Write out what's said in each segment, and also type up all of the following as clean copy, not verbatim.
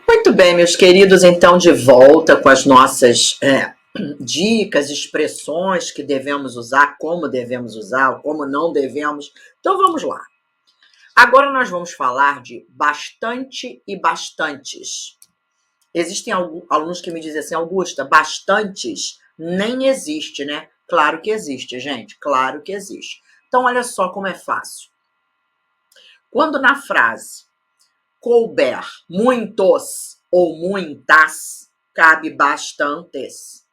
Muito bem, meus queridos, então de volta com as nossas dicas, expressões que devemos usar, como não devemos. Então vamos lá. Agora nós vamos falar de bastante e bastantes. Existem alunos que me dizem assim, Augusta, bastantes nem existe, né? Claro que existe, gente, claro que existe. Então olha só como é fácil. Quando na frase couber muitos ou muitas, cabe bastantes.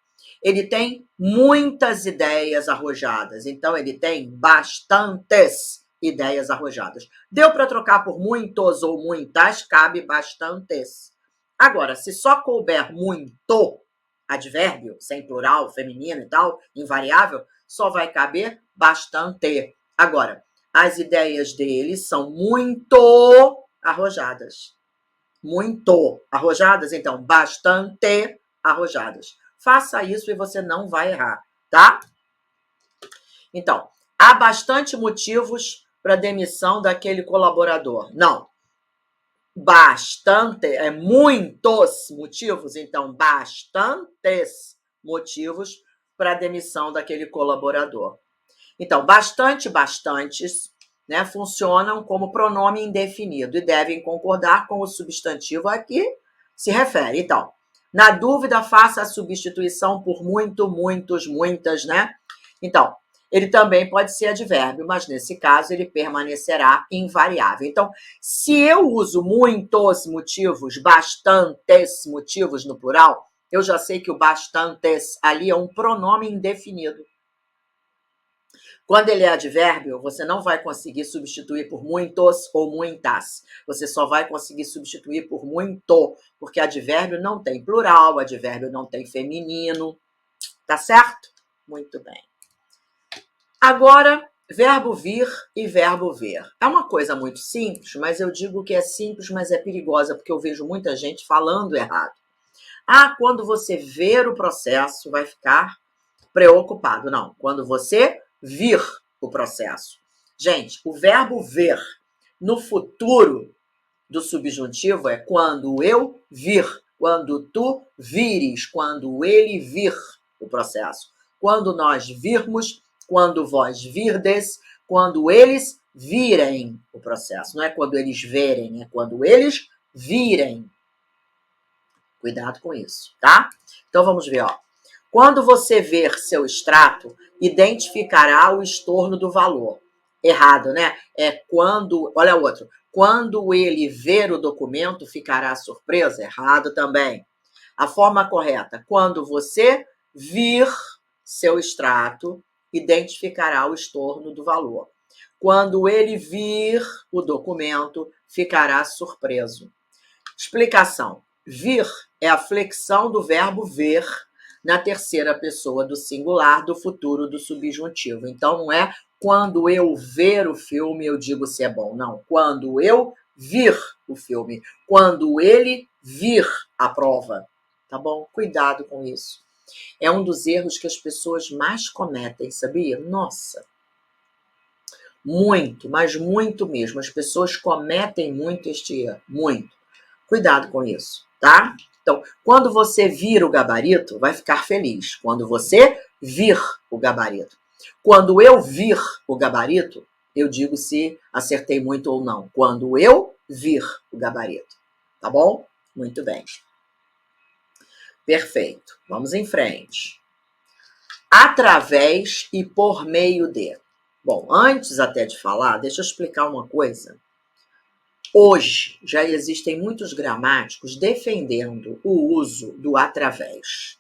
Ele tem muitas ideias arrojadas, então ele tem bastantes ideias arrojadas. Deu para trocar por muitos ou muitas, cabe bastantes. Agora, se só couber muito, advérbio, sem plural, feminino e tal, invariável, só vai caber bastante. Agora, as ideias dele são muito arrojadas. Muito arrojadas, então, bastante arrojadas. Faça isso e você não vai errar, tá? Então, há bastante motivos para demissão daquele colaborador. Não. Bastante, muitos motivos, então, bastantes motivos para demissão daquele colaborador. Então, bastante, bastantes, né, funcionam como pronome indefinido e devem concordar com o substantivo a que se refere. Então, na dúvida, faça a substituição por muito, muitos, muitas, né? Então, ele também pode ser advérbio, mas nesse caso ele permanecerá invariável. Então, se eu uso muitos motivos, bastantes motivos no plural, eu já sei que o bastantes ali é um pronome indefinido. Quando ele é advérbio, você não vai conseguir substituir por muitos ou muitas. Você só vai conseguir substituir por muito, porque advérbio não tem plural, advérbio não tem feminino. Tá certo? Muito bem. Agora, verbo vir e verbo ver. É uma coisa muito simples, mas eu digo que é simples, mas é perigosa, porque eu vejo muita gente falando errado. Quando você ver o processo, vai ficar preocupado. Não, quando você vir o processo. Gente, o verbo ver no futuro do subjuntivo é quando eu vir, quando tu vires, quando ele vir o processo. Quando nós virmos, quando vós virdes, quando eles virem o processo. Não é quando eles verem, é quando eles virem. Cuidado com isso, tá? Então vamos ver, ó. Quando você ver seu extrato, identificará o estorno do valor. Errado, né? É quando... Olha o outro. Quando ele ver o documento, ficará surpreso. Errado também. A forma correta. Quando você vir seu extrato, identificará o estorno do valor. Quando ele vir o documento, ficará surpreso. Explicação. Vir é a flexão do verbo ver na terceira pessoa do singular do futuro do subjuntivo. Então, não é quando eu ver o filme eu digo se é bom. Não, quando eu vir o filme. Quando ele vir a prova. Tá bom? Cuidado com isso. É um dos erros que as pessoas mais cometem, sabia? Nossa! Muito, mas muito mesmo. As pessoas cometem muito este erro. Muito. Cuidado com isso, tá? Então, quando você vir o gabarito, vai ficar feliz. Quando você vir o gabarito. Quando eu vir o gabarito, eu digo se acertei muito ou não. Quando eu vir o gabarito. Tá bom? Muito bem. Perfeito. Vamos em frente. Através e por meio de. Bom, antes até de falar, deixa eu explicar uma coisa. Hoje, já existem muitos gramáticos defendendo o uso do através.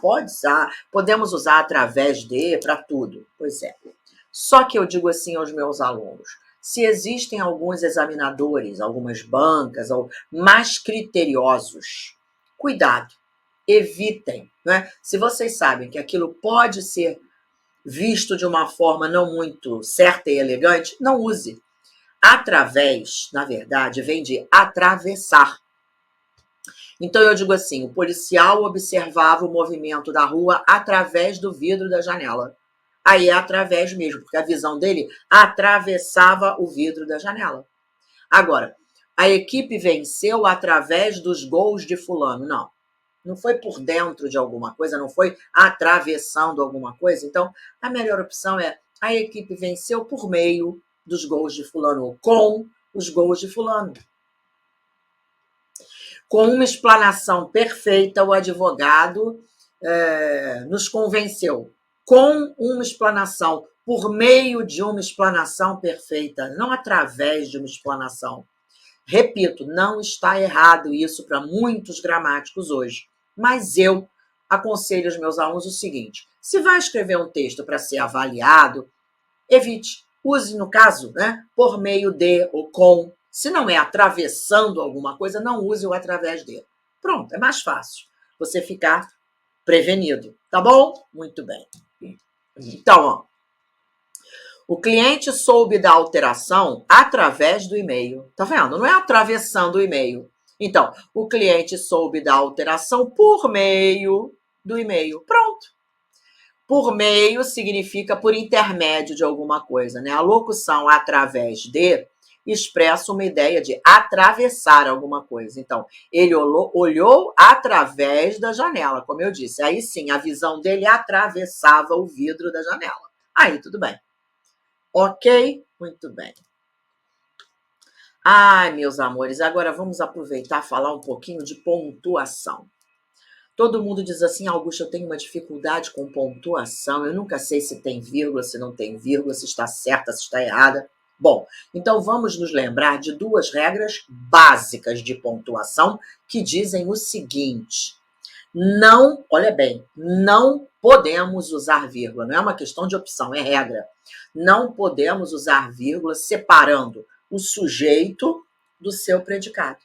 Pode usar, podemos usar através de para tudo. Pois é. Só que eu digo assim aos meus alunos, se existem alguns examinadores, algumas bancas, mais criteriosos, cuidado, evitem. Né? Se vocês sabem que aquilo pode ser visto de uma forma não muito certa e elegante, não use. Através, na verdade, vem de atravessar. Então eu digo assim, o policial observava o movimento da rua através do vidro da janela. Aí é através mesmo, porque a visão dele atravessava o vidro da janela. Agora, a equipe venceu através dos gols de fulano. Não, não foi por dentro de alguma coisa, não foi atravessando alguma coisa. Então, a melhor opção é a equipe venceu por meio dos gols de fulano, ou com os gols de fulano. Com uma explanação perfeita, o advogado nos convenceu. Com uma explanação, por meio de uma explanação perfeita, não através de uma explanação. Repito, não está errado isso para muitos gramáticos hoje, mas eu aconselho aos meus alunos o seguinte: se vai escrever um texto para ser avaliado, evite, use no caso, né, por meio de ou com. Se não é atravessando alguma coisa, não use o através de. Pronto, é mais fácil você ficar prevenido, tá bom? Muito bem. Então, ó, o cliente soube da alteração através do e-mail. Tá vendo? Não é atravessando o e-mail. Então, o cliente soube da alteração por meio do e-mail. Pronto. Por meio significa por intermédio de alguma coisa, né? A locução através de expressa uma ideia de atravessar alguma coisa. Então, ele olhou através da janela, como eu disse. Aí sim, a visão dele atravessava o vidro da janela. Aí tudo bem. Ok? Muito bem. Ai, meus amores, agora vamos aproveitar e falar um pouquinho de pontuação. Todo mundo diz assim, Augusto, eu tenho uma dificuldade com pontuação, eu nunca sei se tem vírgula, se não tem vírgula, se está certa, se está errada. Bom, então vamos nos lembrar de duas regras básicas de pontuação que dizem o seguinte: não, olha bem, não podemos usar vírgula, não é uma questão de opção, é regra. Não podemos usar vírgula separando o sujeito do seu predicado.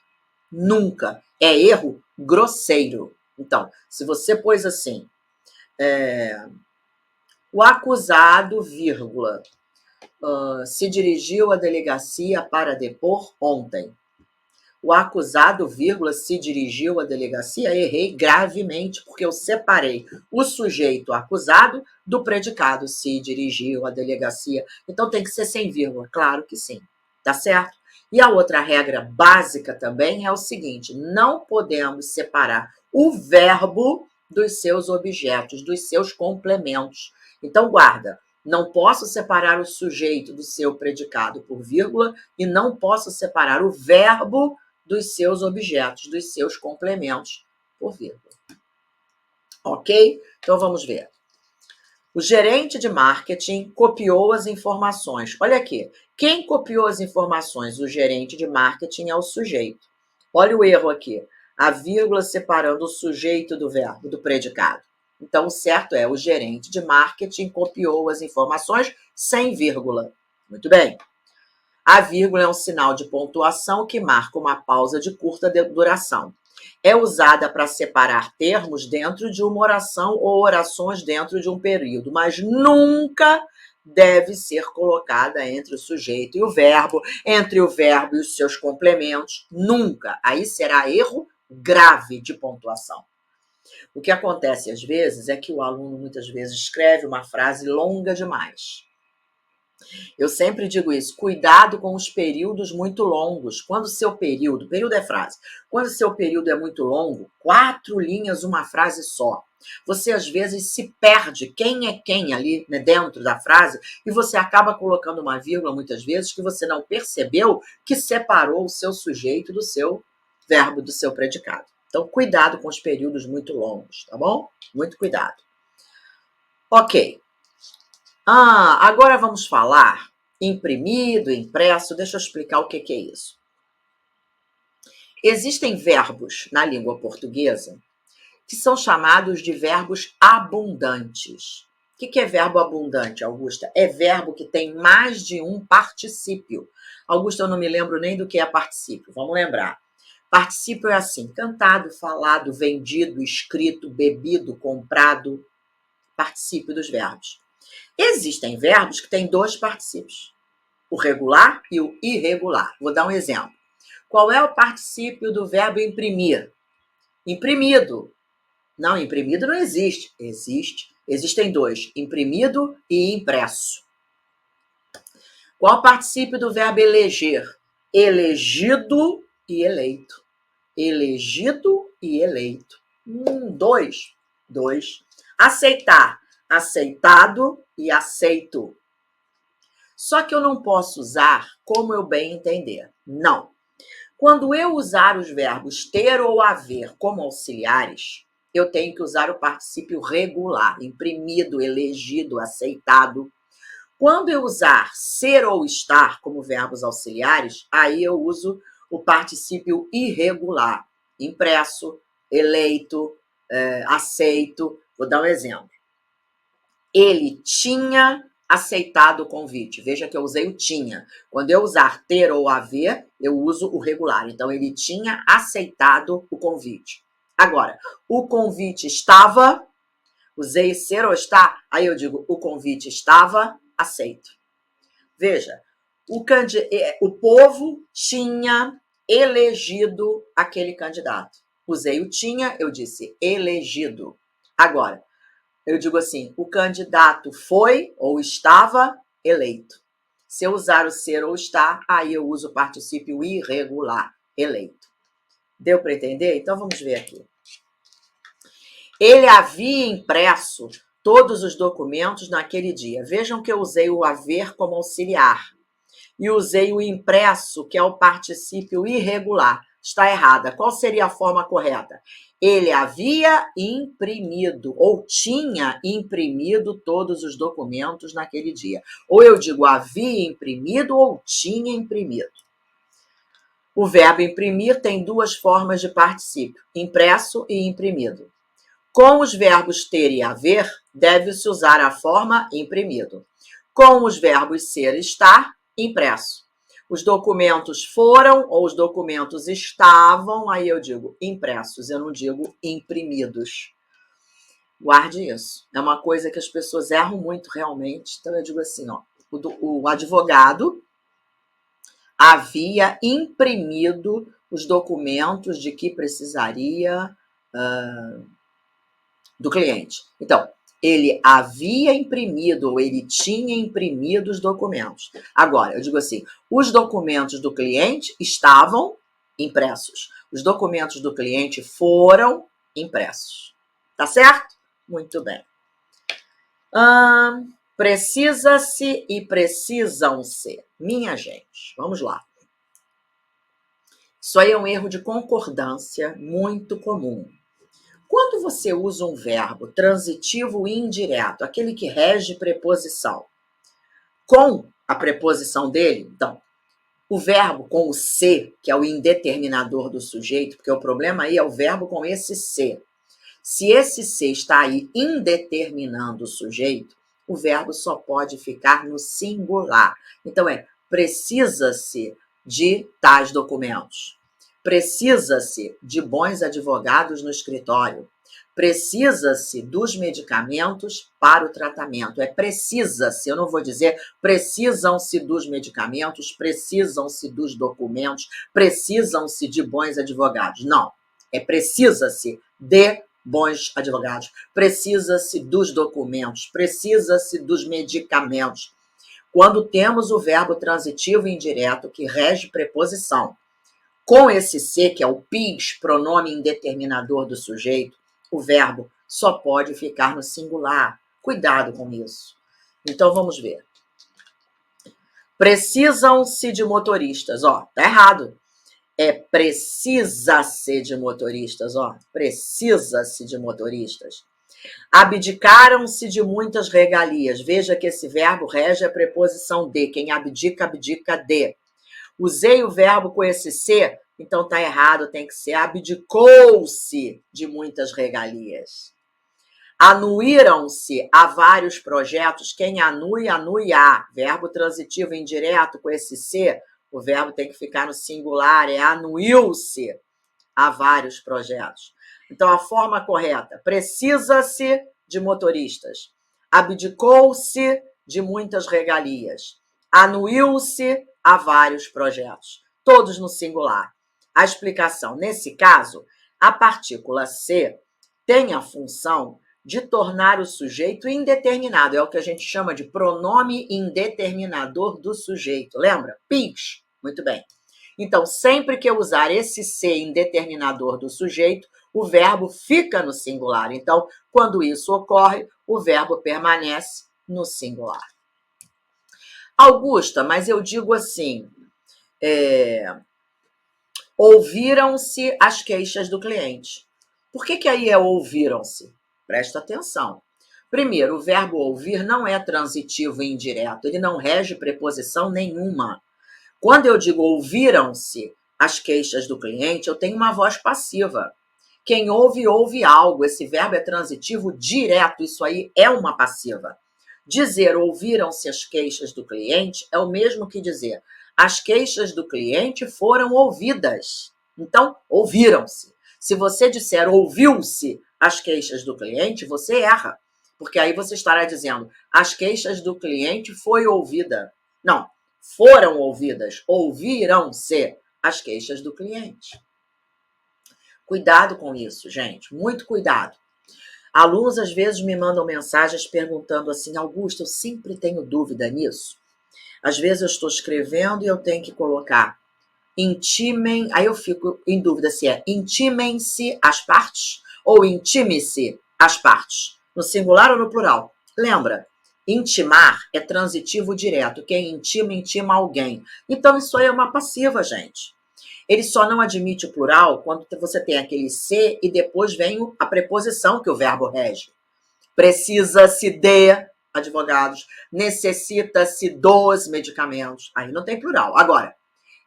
Nunca. É erro grosseiro. Então, se você pôs assim, o acusado, vírgula, se dirigiu à delegacia para depor ontem. O acusado, vírgula, se dirigiu à delegacia, errei gravemente, porque eu separei o sujeito acusado do predicado, se dirigiu à delegacia. Então tem que ser sem vírgula, claro que sim, tá certo? E a outra regra básica também é o seguinte: não podemos separar o verbo dos seus objetos, dos seus complementos. Então guarda, não posso separar o sujeito do seu predicado por vírgula e não posso separar o verbo dos seus objetos, dos seus complementos por vírgula. Ok? Então vamos ver. O gerente de marketing copiou as informações. Olha aqui, quem copiou as informações? O gerente de marketing é o sujeito. Olha o erro aqui, a vírgula separando o sujeito do verbo, do predicado. Então, o certo é o gerente de marketing copiou as informações sem vírgula. Muito bem. A vírgula é um sinal de pontuação que marca uma pausa de curta duração. É usada para separar termos dentro de uma oração ou orações dentro de um período, mas nunca deve ser colocada entre o sujeito e o verbo, entre o verbo e os seus complementos. Nunca. Aí será erro grave de pontuação. O que acontece às vezes é que o aluno muitas vezes escreve uma frase longa demais. Eu sempre digo isso, cuidado com os períodos muito longos. Quando o seu período é frase, quando o seu período é muito longo, 4 linhas, uma frase só. Você às vezes se perde quem é quem ali, né, dentro da frase, e você acaba colocando uma vírgula muitas vezes que você não percebeu que separou o seu sujeito do seu verbo, do seu predicado. Então, cuidado com os períodos muito longos, tá bom? Muito cuidado. Ok. Agora vamos falar imprimido, impresso. Deixa eu explicar o que é isso. Existem verbos na língua portuguesa que são chamados de verbos abundantes. O que é verbo abundante, Augusta? É verbo que tem mais de um particípio. Augusta, eu não me lembro nem do que é particípio. Vamos lembrar. Particípio é assim: cantado, falado, vendido, escrito, bebido, comprado. Particípio dos verbos. Existem verbos que têm 2 particípios, o regular e o irregular. Vou dar um exemplo. Qual é o particípio do verbo imprimir? Imprimido. Não, imprimido não existe. Existem dois, imprimido e impresso. Qual o particípio do verbo eleger? Elegido e eleito. Elegido e eleito. Dois. Aceitar. Aceitado e aceito. Só que eu não posso usar como eu bem entender. Não. Quando eu usar os verbos ter ou haver como auxiliares, eu tenho que usar o particípio regular. Imprimido, elegido, aceitado. Quando eu usar ser ou estar como verbos auxiliares, aí eu uso o particípio irregular. Impresso, eleito, aceito. Vou dar um exemplo. Ele tinha aceitado o convite. Veja que eu usei o tinha. Quando eu usar ter ou haver, eu uso o regular. Então, ele tinha aceitado o convite. Agora, o convite estava, usei ser ou estar, aí eu digo o convite estava aceito. Veja, o povo tinha elegido aquele candidato. Usei o tinha, eu disse elegido. Agora, eu digo assim, o candidato foi ou estava eleito. Se eu usar o ser ou estar, aí eu uso o particípio irregular, eleito. Deu para entender? Então vamos ver aqui. Ele havia impresso todos os documentos naquele dia. Vejam que eu usei o haver como auxiliar. E usei o impresso, que é o particípio irregular. Está errada. Qual seria a forma correta? Ele havia imprimido, ou tinha imprimido todos os documentos naquele dia. Ou eu digo havia imprimido ou tinha imprimido. O verbo imprimir tem duas formas de particípio, impresso e imprimido. Com os verbos ter e haver, deve-se usar a forma imprimido. Com os verbos ser e estar, impresso. Os documentos foram ou os documentos estavam, aí eu digo impressos, eu não digo imprimidos. Guarde isso. É uma coisa que as pessoas erram muito realmente. Então eu digo assim, ó, o advogado havia imprimido os documentos de que precisaria do cliente. Então, ele havia imprimido ou ele tinha imprimido os documentos. Agora, eu digo assim, os documentos do cliente estavam impressos. Os documentos do cliente foram impressos. Tá certo? Muito bem. Precisa-se e precisam-se. Minha gente, vamos lá. Isso aí é um erro de concordância muito comum. Quando você usa um verbo transitivo e indireto, aquele que rege preposição, com a preposição dele, então, o verbo com o se, que é o indeterminador do sujeito, porque o problema aí é o verbo com esse se. Se esse se está aí indeterminando o sujeito, o verbo só pode ficar no singular. Então, precisa-se de tais documentos. Precisa-se de bons advogados no escritório. Precisa-se dos medicamentos para o tratamento. Precisa-se, eu não vou dizer precisam-se dos medicamentos, precisam-se dos documentos, precisam-se de bons advogados. Não, precisa-se de bons advogados, precisa-se dos documentos, precisa-se dos medicamentos. Quando temos o verbo transitivo indireto que rege preposição, com esse se, que é o PIS, pronome indeterminador do sujeito, o verbo só pode ficar no singular. Cuidado com isso. Então, vamos ver. Precisam-se de motoristas. Tá errado. Precisa-se de motoristas. Precisa-se de motoristas. Abdicaram-se de muitas regalias. Veja que esse verbo rege a preposição de. Quem abdica, abdica de. Usei o verbo com esse se, então tá errado, tem que ser abdicou-se de muitas regalias. Anuíram-se a vários projetos. Quem anui, anui-a. Verbo transitivo indireto com esse se, o verbo tem que ficar no singular, anuiu-se a vários projetos. Então, a forma correta, precisa-se de motoristas. Abdicou-se de muitas regalias. Anuiu-se a vários projetos, todos no singular. A explicação, nesse caso, a partícula se tem a função de tornar o sujeito indeterminado. É o que a gente chama de pronome indeterminador do sujeito. Lembra? PIS. Muito bem. Então, sempre que eu usar esse se indeterminador do sujeito, o verbo fica no singular. Então, quando isso ocorre, o verbo permanece no singular. Augusta, mas eu digo assim, ouviram-se as queixas do cliente. Por que aí é ouviram-se? Presta atenção. Primeiro, o verbo ouvir não é transitivo e indireto, ele não rege preposição nenhuma. Quando eu digo ouviram-se as queixas do cliente, eu tenho uma voz passiva. Quem ouve, ouve algo. Esse verbo é transitivo direto, isso aí é uma passiva. Dizer ouviram-se as queixas do cliente é o mesmo que dizer as queixas do cliente foram ouvidas. Então, ouviram-se. Se você disser ouviu-se as queixas do cliente, você erra. Porque aí você estará dizendo as queixas do cliente foi ouvida. Não, foram ouvidas, ouviram-se as queixas do cliente. Cuidado com isso, gente, muito cuidado. Alunos às vezes me mandam mensagens perguntando assim, Augusto, eu sempre tenho dúvida nisso. Às vezes eu estou escrevendo e eu tenho que colocar intimem, aí eu fico em dúvida se é intimem-se as partes ou intime-se as partes, no singular ou no plural. Lembra, intimar é transitivo direto, quem intima, intima alguém. Então isso aí é uma passiva, gente. Ele só não admite o plural quando você tem aquele se e depois vem a preposição que o verbo rege. Precisa-se de advogados, necessita-se dos medicamentos. Aí não tem plural. Agora,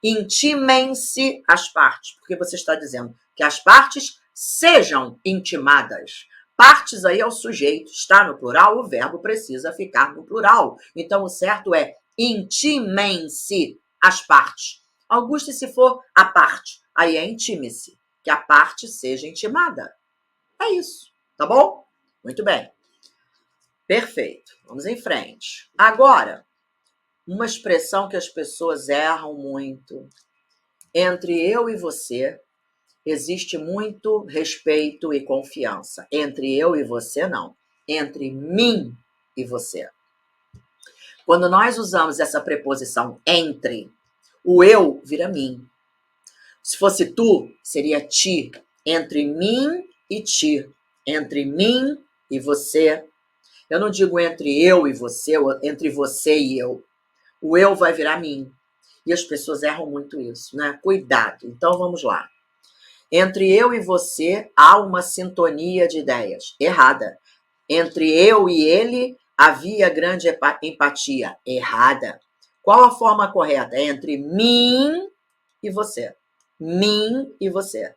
intimem-se as partes, porque você está dizendo que as partes sejam intimadas. Partes aí é o sujeito, está no plural, o verbo precisa ficar no plural. Então, o certo é intimem-se as partes. Augusto, e se for a parte? Aí é intime-se, que a parte seja intimada. É isso, tá bom? Muito bem. Perfeito. Vamos em frente. Agora, uma expressão que as pessoas erram muito. Entre eu e você, existe muito respeito e confiança. Entre eu e você, não. Entre mim e você. Quando nós usamos essa preposição entre, o eu vira mim. Se fosse tu, seria ti. Entre mim e ti. Entre mim e você. Eu não digo entre eu e você, ou entre você e eu. O eu vai virar mim. E as pessoas erram muito isso, né? Cuidado. Então, vamos lá. Entre eu e você, há uma sintonia de ideias. Errada. Entre eu e ele, havia grande empatia. Errada. Qual a forma correta? É entre mim e você. Mim e você.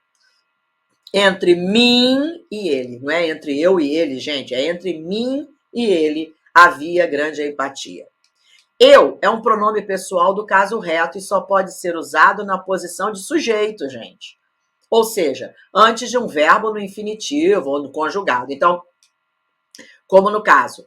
Entre mim e ele. Não é entre eu e ele, gente. É entre mim e ele, havia grande empatia. Eu é um pronome pessoal do caso reto e só pode ser usado na posição de sujeito, gente. Ou seja, antes de um verbo no infinitivo ou no conjugado. Então, como no caso,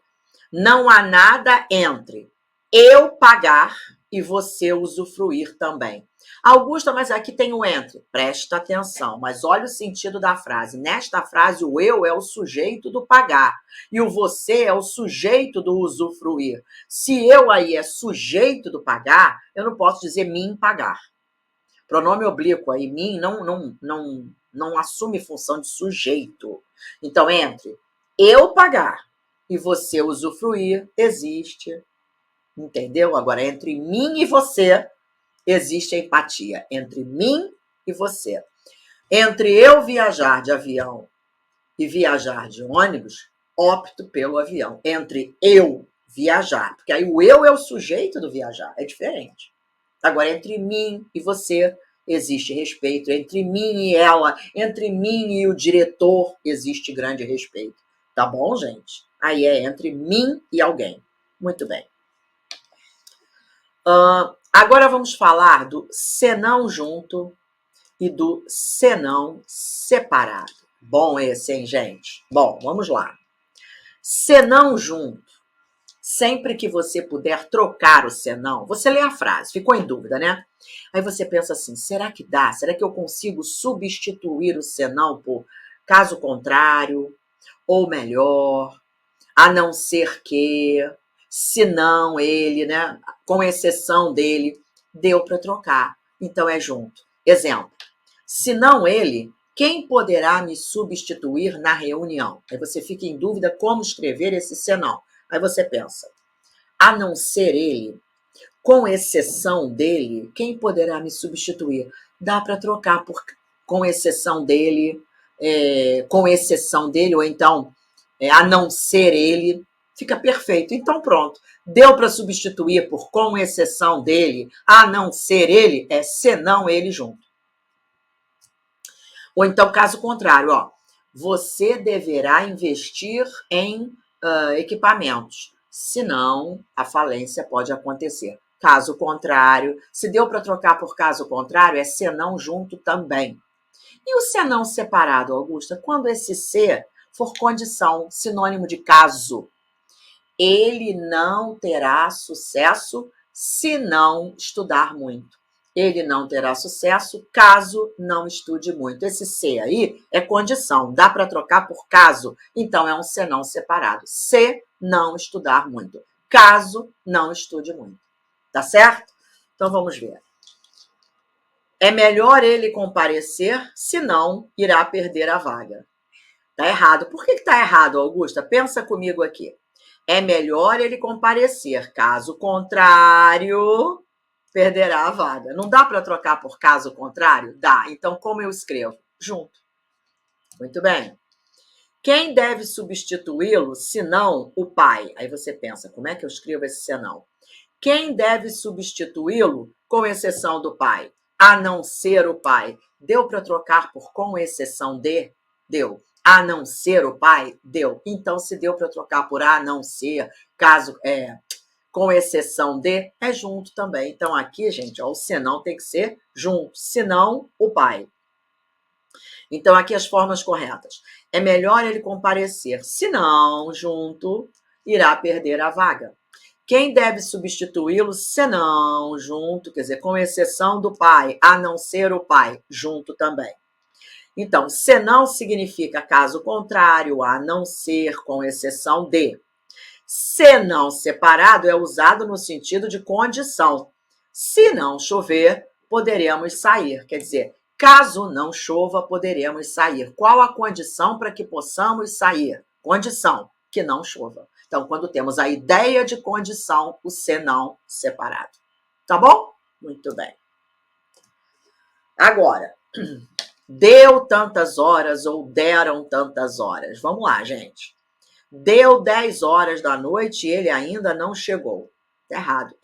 não há nada entre eu pagar e você usufruir também. Augusta, mas aqui tem o entre. Presta atenção, mas olha o sentido da frase. Nesta frase, o eu é o sujeito do pagar e o você é o sujeito do usufruir. Se eu aí é sujeito do pagar, eu não posso dizer mim pagar. Pronome oblíquo aí, mim, não assume função de sujeito. Então, entre eu pagar e você usufruir, existe. Entendeu? Agora, entre mim e você, existe a empatia. Entre mim e você. Entre eu viajar de avião e viajar de ônibus, opto pelo avião. Entre eu viajar, porque aí o eu é o sujeito do viajar, é diferente. Agora, entre mim e você, existe respeito. Entre mim e ela, entre mim e o diretor, existe grande respeito. Tá bom, gente? Aí é entre mim e alguém. Muito bem. Agora vamos falar do senão junto e do senão separado. Bom esse, hein, gente? Bom, vamos lá. Senão junto. Sempre que você puder trocar o senão, você lê a frase, ficou em dúvida, né? Aí você pensa assim, será que dá? Será que eu consigo substituir o senão por caso contrário? Ou melhor, a não ser que, se não ele, né? Com exceção dele, deu para trocar. Então é junto. Exemplo, se não ele, quem poderá me substituir na reunião? Aí você fica em dúvida como escrever esse senão. Aí você pensa, a não ser ele, com exceção dele, quem poderá me substituir? Dá para trocar por com exceção dele, com exceção dele, ou então a não ser ele, fica perfeito. Então pronto, deu para substituir por com exceção dele, a não ser ele, senão ele junto. Ou então, caso contrário, ó, você deverá investir em equipamentos, senão a falência pode acontecer. Caso contrário, se deu para trocar por caso contrário, é senão junto também. E o senão separado, Augusta? Quando esse se for condição, sinônimo de caso, ele não terá sucesso se não estudar muito. Ele não terá sucesso caso não estude muito. Esse se aí é condição, dá para trocar por caso, então é um senão separado. Se não estudar muito, caso não estude muito. Tá certo? Então vamos ver. É melhor ele comparecer, senão irá perder a vaga. Tá errado. Por que tá errado, Augusta? Pensa comigo aqui. É melhor ele comparecer, caso contrário, perderá a vaga. Não dá para trocar por caso contrário? Dá. Então, como eu escrevo? Junto. Muito bem. Quem deve substituí-lo, senão o pai? Aí você pensa, como é que eu escrevo esse senão? Quem deve substituí-lo, com exceção do pai? A não ser o pai. Deu para trocar por com exceção de? Deu. A não ser o pai? Deu. Então, se deu para trocar por a não ser, caso com exceção de, é junto também. Então, aqui, gente, ó, o senão tem que ser junto, senão o pai. Então, aqui as formas corretas. É melhor ele comparecer, senão, junto, irá perder a vaga. Quem deve substituí-lo, senão, junto, quer dizer, com exceção do pai, a não ser o pai, junto também. Então, senão significa caso contrário, a não ser, com exceção de. Senão separado é usado no sentido de condição. Se não chover, poderemos sair. Quer dizer, caso não chova, poderemos sair. Qual a condição para que possamos sair? Condição, que não chova. Então, quando temos a ideia de condição, o senão separado. Tá bom? Muito bem. Agora, deu tantas horas ou deram tantas horas. Vamos lá, gente. Deu 10 horas da noite e ele ainda não chegou. Tá errado.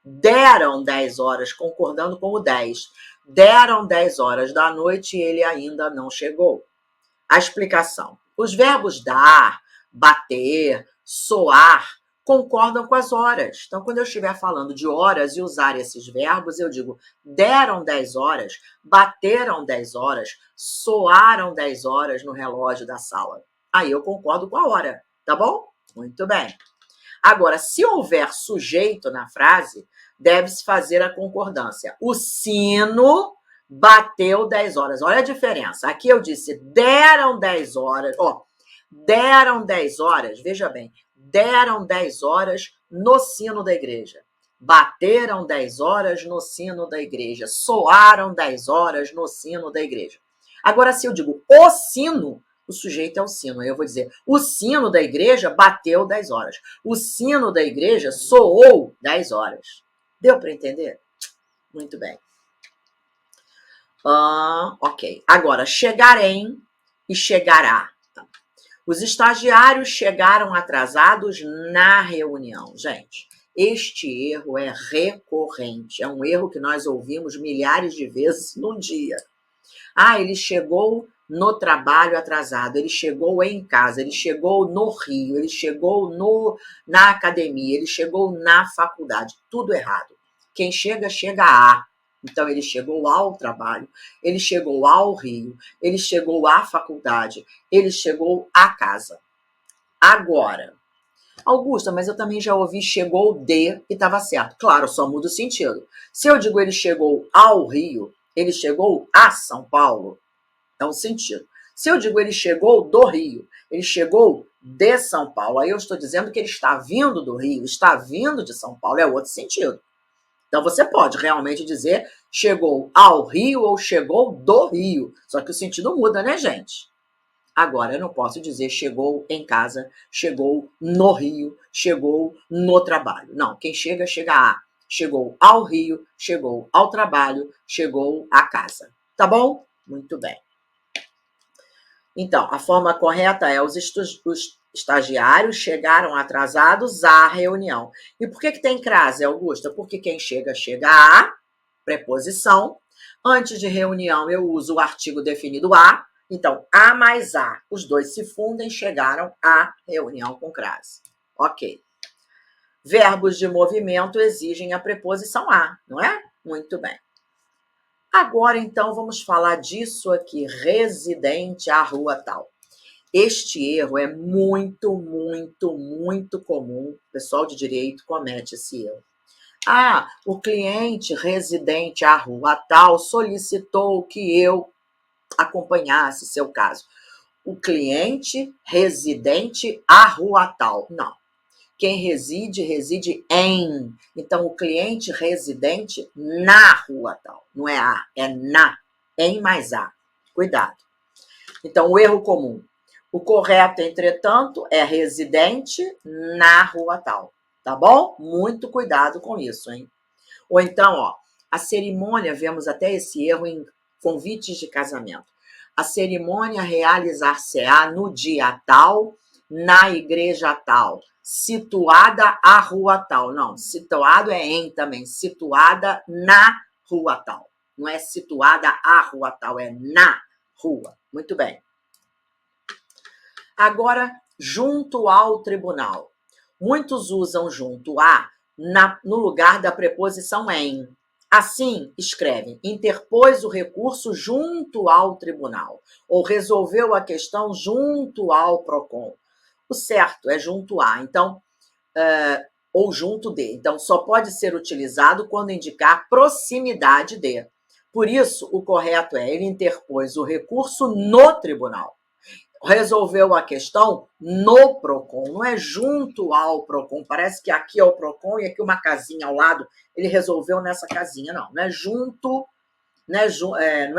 Deram 10 horas, concordando com o 10. Deram 10 horas da noite e ele ainda não chegou. A explicação. Os verbos dar, bater, soar, concordam com as horas. Então, quando eu estiver falando de horas e usar esses verbos, eu digo deram 10 horas, bateram 10 horas, soaram 10 horas no relógio da sala. Aí eu concordo com a hora, tá bom? Muito bem. Agora, se houver sujeito na frase, deve-se fazer a concordância. O sino bateu 10 horas. Olha a diferença. Aqui eu disse deram 10 horas. Deram 10 horas, veja bem, deram 10 horas no sino da igreja. Bateram 10 horas no sino da igreja. Soaram 10 horas no sino da igreja. Agora, se eu digo o sino, o sujeito é o sino. Aí eu vou dizer, o sino da igreja bateu 10 horas. O sino da igreja soou 10 horas. Deu para entender? Muito bem. Ok. Agora, chegarem e chegará. Os estagiários chegaram atrasados na reunião. Gente, este erro é recorrente. É um erro que nós ouvimos milhares de vezes num dia. Ele chegou no trabalho atrasado, ele chegou em casa, ele chegou no Rio, ele chegou na academia, ele chegou na faculdade. Tudo errado. Quem chega, chega a. Então, ele chegou ao trabalho, ele chegou ao Rio, ele chegou à faculdade, ele chegou à casa. Agora, Augusta, mas eu também já ouvi chegou de e estava certo. Claro, só muda o sentido. Se eu digo ele chegou ao Rio, ele chegou a São Paulo, é um sentido. Se eu digo ele chegou do Rio, ele chegou de São Paulo, aí eu estou dizendo que ele está vindo do Rio, está vindo de São Paulo, é outro sentido. Então você pode realmente dizer chegou ao Rio ou chegou do Rio, só que o sentido muda, né, gente? Agora, eu não posso dizer chegou em casa, chegou no Rio, chegou no trabalho. Não, quem chega, chega a. Chegou ao Rio, chegou ao trabalho, chegou à casa. Tá bom? Muito bem. Então, a forma correta é os estagiários chegaram atrasados à reunião. E por que tem crase, Augusta? Porque quem chega, chega a, preposição. Antes de reunião, eu uso o artigo definido a. Então, a mais a, os dois se fundem, chegaram à reunião com crase. Ok. Verbos de movimento exigem a preposição a, não é? Muito bem. Agora, então, vamos falar disso aqui, residente à rua tal. Este erro é muito, muito, muito comum. O pessoal de direito comete esse erro. Ah, o cliente residente à rua tal solicitou que eu acompanhasse seu caso. O cliente residente à rua tal. Não. Quem reside, reside em. Então, o cliente residente na rua tal. Não é a, é na. Em mais a. Cuidado. Então, o erro comum. O correto, entretanto, é residente na rua tal. Tá bom? Muito cuidado com isso, hein? Ou então, ó, a cerimônia, vemos até esse erro em convites de casamento. A cerimônia realizar-se-á no dia tal, na igreja tal, situada à rua tal. Não, situado é em também, situada na rua tal. Não é situada à rua tal, é na rua. Muito bem. Agora, junto ao tribunal. Muitos usam junto a no lugar da preposição em. Assim, escrevem, interpôs o recurso junto ao tribunal, ou resolveu a questão junto ao PROCON. O certo é junto a, então, ou junto de. Então, só pode ser utilizado quando indicar proximidade de. Por isso, o correto é, ele interpôs o recurso no tribunal. Resolveu a questão no PROCON, não é junto ao PROCON. Parece que aqui é o PROCON e aqui uma casinha ao lado, ele resolveu nessa casinha. Não, não é junto, não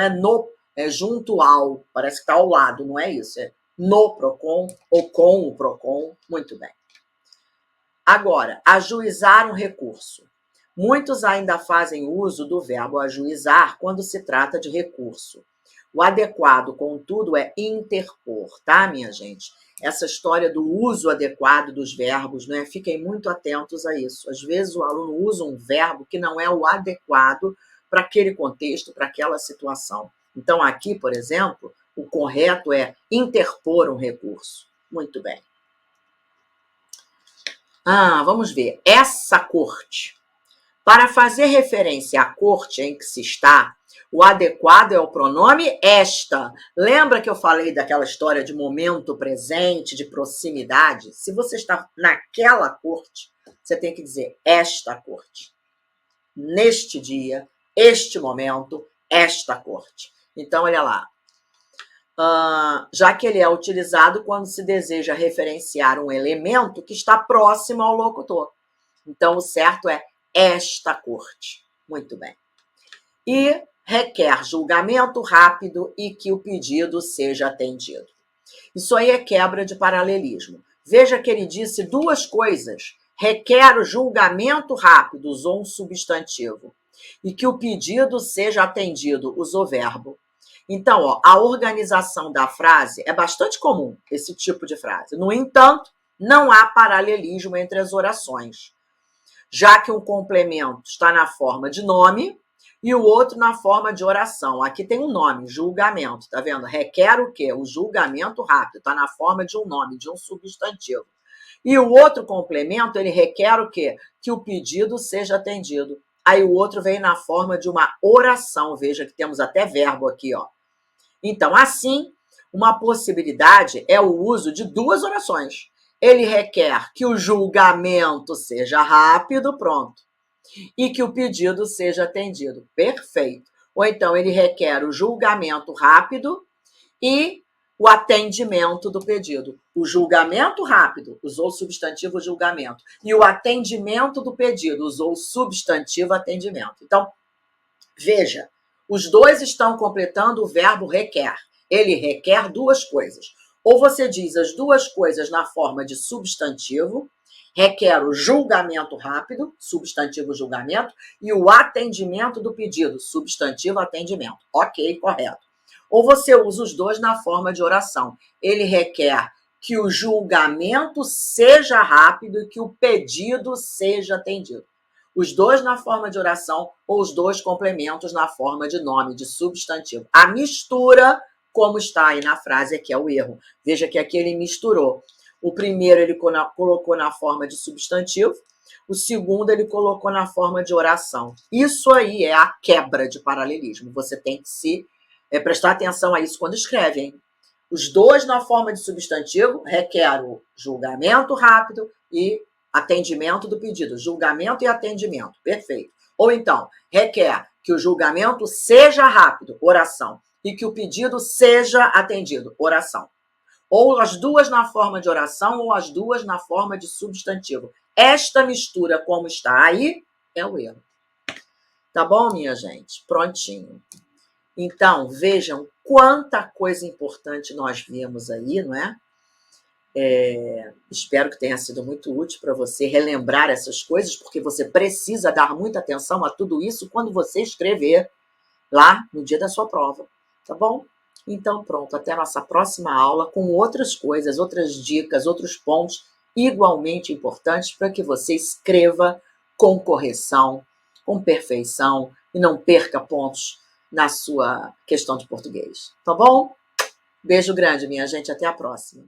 é no, é junto ao, parece que está ao lado, não é isso, é no PROCON ou com o PROCON. Muito bem. Agora, ajuizar um recurso. Muitos ainda fazem uso do verbo ajuizar quando se trata de recurso. O adequado, contudo, é interpor, tá, minha gente? Essa história do uso adequado dos verbos, né? Fiquem muito atentos a isso. Às vezes o aluno usa um verbo que não é o adequado para aquele contexto, para aquela situação. Então, aqui, por exemplo, o correto é interpor um recurso. Muito bem. Vamos ver. Essa corte. Para fazer referência à corte em que se está, o adequado é o pronome esta. Lembra que eu falei daquela história de momento presente, de proximidade? Se você está naquela corte, você tem que dizer esta corte. Neste dia, este momento, esta corte. Então, olha lá. Já que ele é utilizado quando se deseja referenciar um elemento que está próximo ao locutor. Então, o certo é esta corte. Muito bem. E requer julgamento rápido e que o pedido seja atendido. Isso aí é quebra de paralelismo. Veja que ele disse duas coisas. Requer julgamento rápido, usou um substantivo. E que o pedido seja atendido, usou verbo. Então, ó, a organização da frase é bastante comum, esse tipo de frase. No entanto, não há paralelismo entre as orações, já que um complemento está na forma de nome e o outro na forma de oração. Aqui tem um nome, julgamento, tá vendo? Requer o quê? O julgamento rápido, está na forma de um nome, de um substantivo. E o outro complemento, ele requer o quê? Que o pedido seja atendido. Aí o outro vem na forma de uma oração. Veja que temos até verbo aqui, ó. Então, assim, uma possibilidade é o uso de duas orações. Ele requer que o julgamento seja rápido, pronto, e que o pedido seja atendido. Perfeito. Ou então ele requer o julgamento rápido e o atendimento do pedido. O julgamento rápido, usou o substantivo julgamento, e o atendimento do pedido, usou o substantivo atendimento. Então, veja, os dois estão completando o verbo requer. Ele requer duas coisas. Ou você diz as duas coisas na forma de substantivo, requer o julgamento rápido, substantivo julgamento, e o atendimento do pedido, substantivo atendimento. Ok, correto. Ou você usa os dois na forma de oração. Ele requer que o julgamento seja rápido e que o pedido seja atendido. Os dois na forma de oração ou os dois complementos na forma de nome, de substantivo. A mistura, como está aí na frase, é que é o erro. Veja que aqui ele misturou. O primeiro ele colocou na forma de substantivo, o segundo ele colocou na forma de oração. Isso aí é a quebra de paralelismo. Você tem que prestar atenção a isso quando escreve, hein? Os dois na forma de substantivo requer o julgamento rápido e atendimento do pedido. Julgamento e atendimento. Perfeito. Ou então, requer que o julgamento seja rápido, oração, e que o pedido seja atendido, oração. Ou as duas na forma de oração ou as duas na forma de substantivo. Esta mistura, como está aí, é o erro. Tá bom, minha gente? Prontinho. Então, vejam quanta coisa importante nós vimos aí, não é? Espero que tenha sido muito útil para você relembrar essas coisas, porque você precisa dar muita atenção a tudo isso quando você escrever lá no dia da sua prova, tá bom? Então, pronto, até a nossa próxima aula com outras coisas, outras dicas, outros pontos igualmente importantes para que você escreva com correção, com perfeição e não perca pontos na sua questão de português, tá bom? Beijo grande, minha gente, até a próxima.